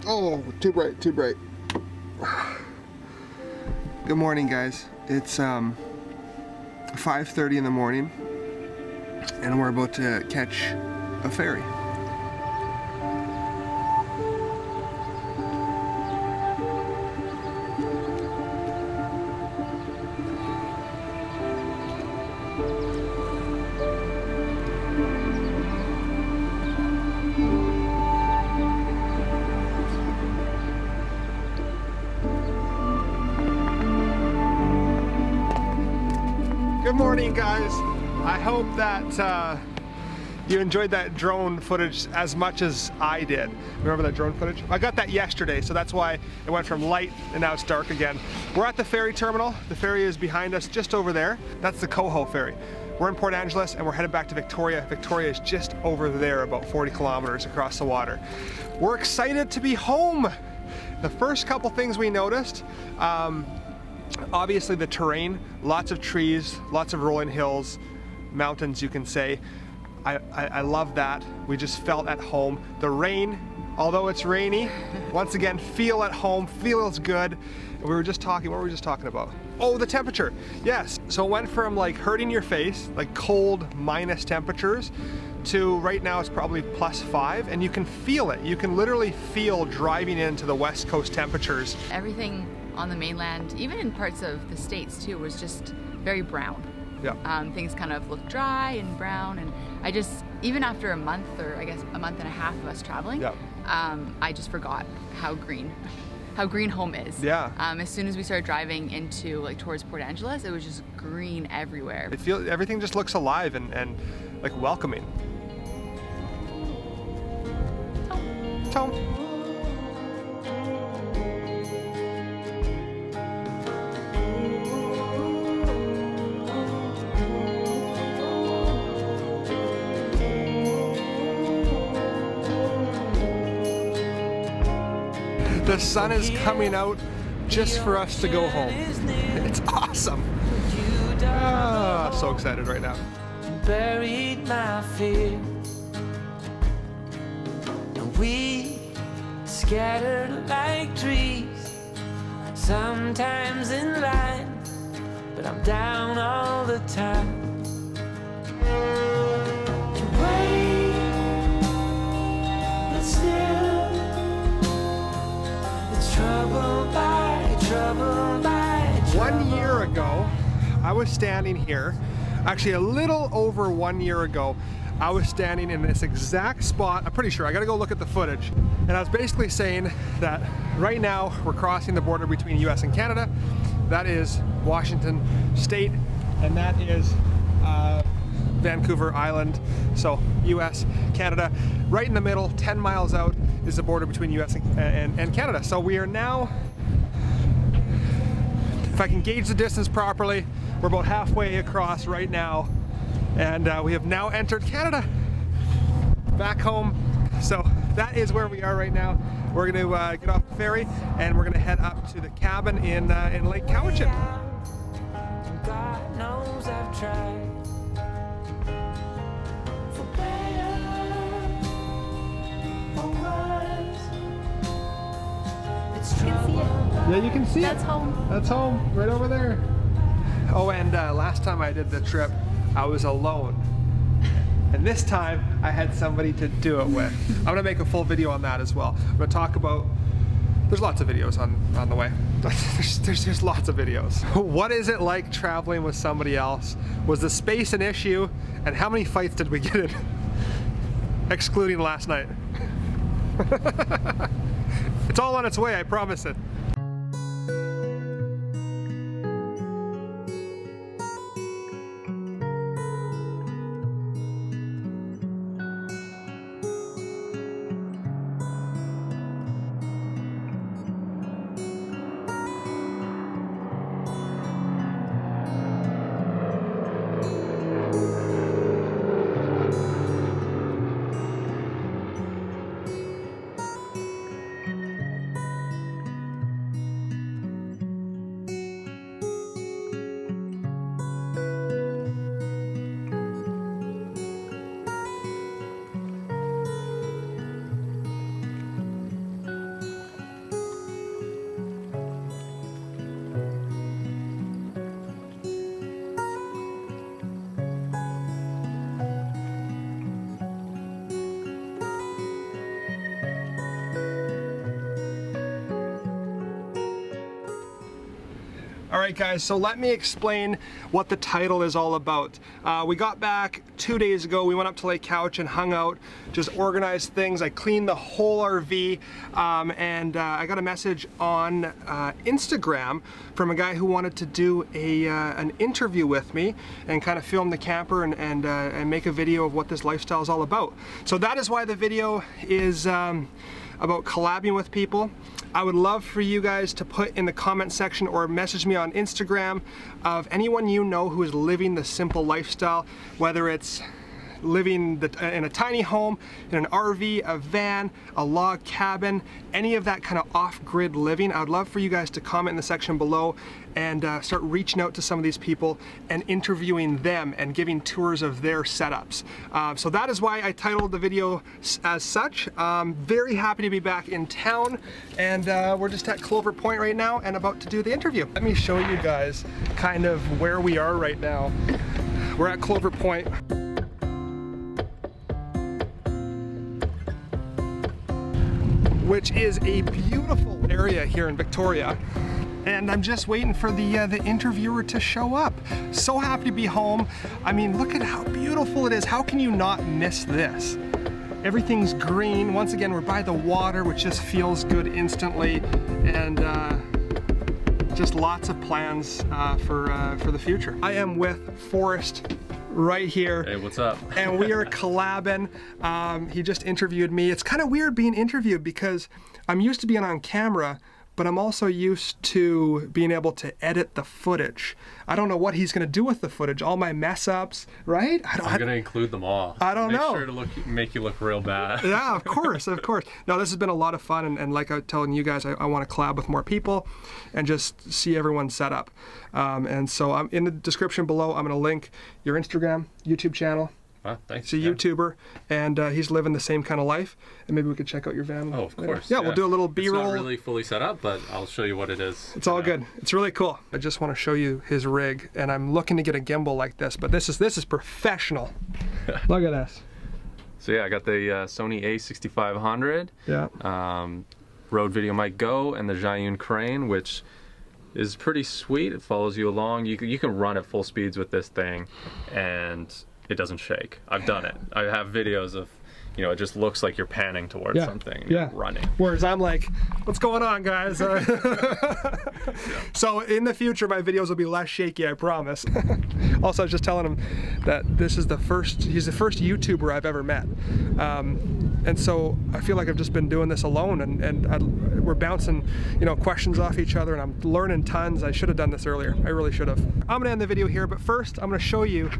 Oh, too bright, too bright. Good morning, guys. It's 5:30 in the morning, and we're about to catch a ferry. Good morning, guys. I hope that you enjoyed that drone footage as much as I did. Remember that drone footage? I got that yesterday, so that's why it went from light and now it's dark again. We're at the ferry terminal. The ferry is behind us just over there. That's the Coho ferry. We're in Port Angeles and we're headed back to Victoria. Victoria is just over there, about 40 kilometers across the water. We're excited to be home. The first couple things we noticed, obviously the terrain, lots of trees, lots of rolling hills, mountains you can say. I love that. We just felt at home. The rain, although it's rainy, once again, feel at home, feels good. We were just talking, what were we just talking about? Oh, the temperature, yes. So it went from like hurting your face, like cold minus temperatures, to right now it's probably +5, and you can feel it. You can literally feel driving into the West Coast temperatures. Everything on the mainland, even in parts of the States too, was just very brown. Yeah. Things kind of look dry and brown, and I just, even after a month, or I guess a month and a half of us traveling, yeah. I just forgot how green home is. Yeah. As soon as we started driving into like towards Port Angeles, it was just green everywhere. Everything just looks alive and like welcoming. Tom. The sun is coming out just for us to go home. It's awesome. Ah, so excited right now. Buried my fear, and we scattered like trees, sometimes in line, but I'm down all the time. You wait, but still trouble by trouble by trouble. 1 year ago, I was standing here, actually a little over 1 year ago, I was standing in this exact spot. I'm pretty sure, I gotta go look at the footage. And I was basically saying that right now we're crossing the border between US and Canada. That is Washington State, and that is Vancouver Island. So US, Canada, right in the middle, 10 miles out is the border between US and Canada. So we are now, if I can gauge the distance properly, we're about halfway across right now, and we have now entered Canada, back home. So that is where we are right now. We're going to get off the ferry and we're going to head up to the cabin in Lake Cowichan. God knows I've tried. Yeah, you can see it. That's home. That's home, right over there. Oh, and last time I did the trip, I was alone. And this time, I had somebody to do it with. I'm gonna make a full video on that as well. I'm gonna talk about, there's lots of videos on the way. There's lots of videos. What is it like traveling with somebody else? Was the space an issue? And how many fights did we get in? Excluding last night. It's all on its way, I promise it. right, guys, so let me explain what the title is all about. We got back 2 days ago. We went up to Lake Couch and hung out, just organized things. I cleaned the whole RV, and I got a message on Instagram from a guy who wanted to do an interview with me and kind of film the camper and make a video of what this lifestyle is all about. So that is why the video is about collabing with people. I would love for you guys to put in the comment section or message me on Instagram of anyone you know who is living the simple lifestyle, whether it's living in a tiny home, in an RV, a van, a log cabin, any of that kind of off-grid living. I would love for you guys to comment in the section below and start reaching out to some of these people and interviewing them and giving tours of their setups. So that is why I titled the video as such. Very happy to be back in town, and we're just at Clover Point right now and about to do the interview. Let me show you guys kind of where we are right now. We're at Clover Point. Which is a beautiful area here in Victoria. And I'm just waiting for the interviewer to show up. So happy to be home. I mean, look at how beautiful it is. How can you not miss this? Everything's green. Once again, we're by the water, which just feels good instantly. And just lots of plans for the future. I am with Forrest right here. Hey, what's up? And we are collabing. He just interviewed me. It's kind of weird being interviewed because I'm used to being on camera, but I'm also used to being able to edit the footage. I don't know what he's gonna do with the footage, all my mess ups, right? I'm gonna include them all. I don't know. Make sure to make you look real bad. Yeah, of course, of course. No, this has been a lot of fun, and like I was telling you guys, I want to collab with more people and just see everyone's setup. And so I'm in the description below, I'm gonna link your Instagram, YouTube channel. Thanks. He's a YouTuber, and he's living the same kind of life, and maybe we could check out your van. Oh, of course. Yeah, we'll do a little B-roll. It's not really fully set up, but I'll show you what it is. It's all good. It's really cool. I just want to show you his rig, and I'm looking to get a gimbal like this, but this is professional. Look at this. So yeah, I got the Sony A6500. Yeah. Rode Video Mic Go, and the Zhiyun crane, which is pretty sweet. It follows you along. You can run at full speeds with this thing, and it doesn't shake. I've done it. I have videos of, it just looks like you're panning towards something, running. Whereas I'm like, what's going on, guys? So in the future, my videos will be less shaky, I promise. Also, I was just telling him that he's the first YouTuber I've ever met. And so I feel like I've just been doing this alone, and we're bouncing, questions off each other, and I'm learning tons. I should have done this earlier. I really should have. I'm gonna end the video here, but first I'm gonna show you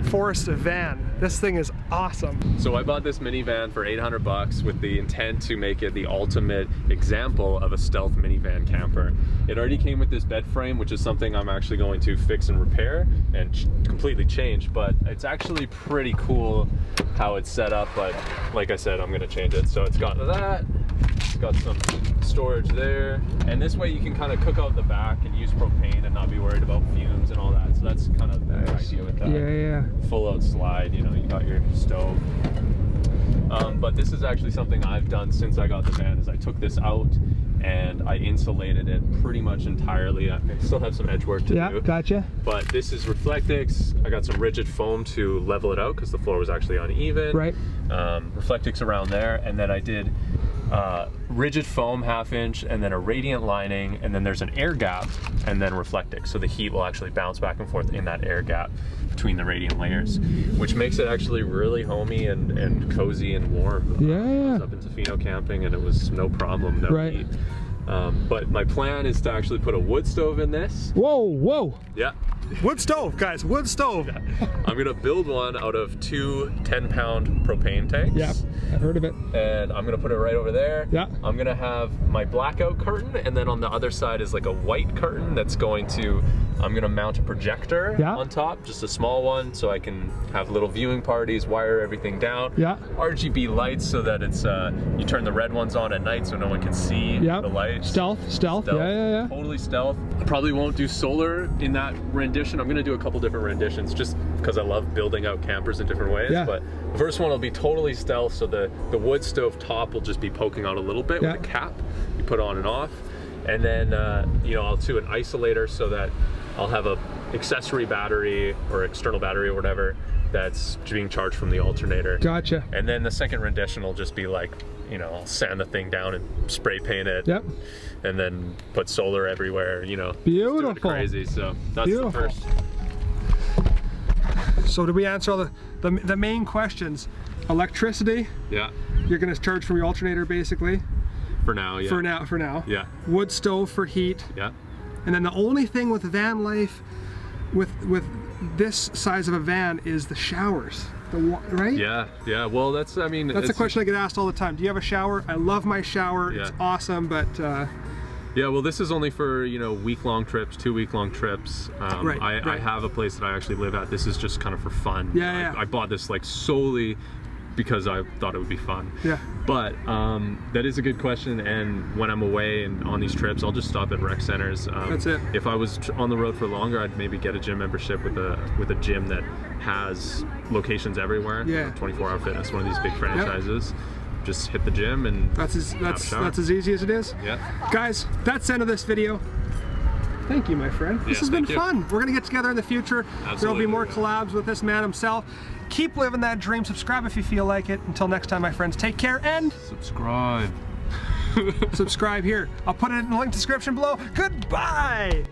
Forrest's van. This thing is awesome. So I bought this minivan for 800 bucks with the intent to make it the ultimate example of a stealth minivan camper. It already came with this bed frame, which is something I'm actually going to fix and repair and completely change, but it's actually pretty cool how it's set up, but like I said, I'm gonna change it. So it's got that, it's got some storage there, and this way you can kind of cook out the back and use propane and not be worried about fumes and all that. So that's kind of the idea with that. Yeah. Full out slide, you got your stove. But this is actually something I've done since I got the van, is I took this out and I insulated it pretty much entirely. I still have some edge work to do. Yeah, gotcha. But this is Reflectix. I got some rigid foam to level it out because the floor was actually uneven. Right. Reflectix around there, and then I did rigid foam 1/2 inch, and then a radiant lining, and then there's an air gap, and then Reflectix, so the heat will actually bounce back and forth in that air gap between the radiant layers, which makes it actually really homey and cozy and warm. I was up in Tofino camping, and it was no problem, no heat. But my plan is to actually put a wood stove in this. Whoa. Yeah. Wood stove, guys, wood stove. Yeah. I'm gonna build one out of 2 10-pound propane tanks. Yeah, I've heard of it. And I'm gonna put it right over there. Yeah. I'm gonna have my blackout curtain, and then on the other side is like a white curtain that's going to, I'm gonna mount a projector on top, just a small one, so I can have little viewing parties, wire everything down. Yeah. RGB lights so that it's, you turn the red ones on at night so no one can see the lights. Stealth. Yeah. Totally stealth. I probably won't do solar in that rendition. I'm gonna do a couple different renditions just because I love building out campers in different ways. But the first one will be totally stealth, so the wood stove top will just be poking out a little bit with a cap you put on and off. And then, you know, I'll do an isolator so that I'll have a accessory battery or external battery or whatever that's being charged from the alternator. Gotcha. And then the second rendition will just be like, you know, I'll sand the thing down and spray paint it. Yep. And then put solar everywhere, you know. Beautiful. Just do it crazy. So that's Beautiful. the first. So did we answer all the main questions? Electricity, Yeah. you're gonna charge from your alternator basically. For now, yeah. For now. Yeah. Wood stove for heat. Yeah. And then the only thing with van life, with this size of a van, is the showers. Right? Yeah, yeah. Well, that's, I mean, That's a question I get asked all the time. Do you have a shower? I love my shower. Yeah. It's awesome, but yeah, well, this is only for, you know, week-long trips, 2-week-long trips. Right, I have a place that I actually live at. This is just kind of for fun. Yeah. I bought this like solely because I thought it would be fun. Yeah. But that is a good question, and when I'm away and on these trips, I'll just stop at rec centers. That's it. If I was on the road for longer, I'd maybe get a gym membership with a gym that has locations everywhere. Yeah. 24-hour Fitness, one of these big franchises. Just hit the gym and that's as easy as it is. Yeah. Guys, that's the end of this video. Thank you, my friend. This has been fun. We're gonna get together in the future. There'll be more collabs with this man himself. Keep living that dream. Subscribe if you feel like it. Until next time, my friends, take care and subscribe. subscribe here. I'll put it in the link description below. Goodbye.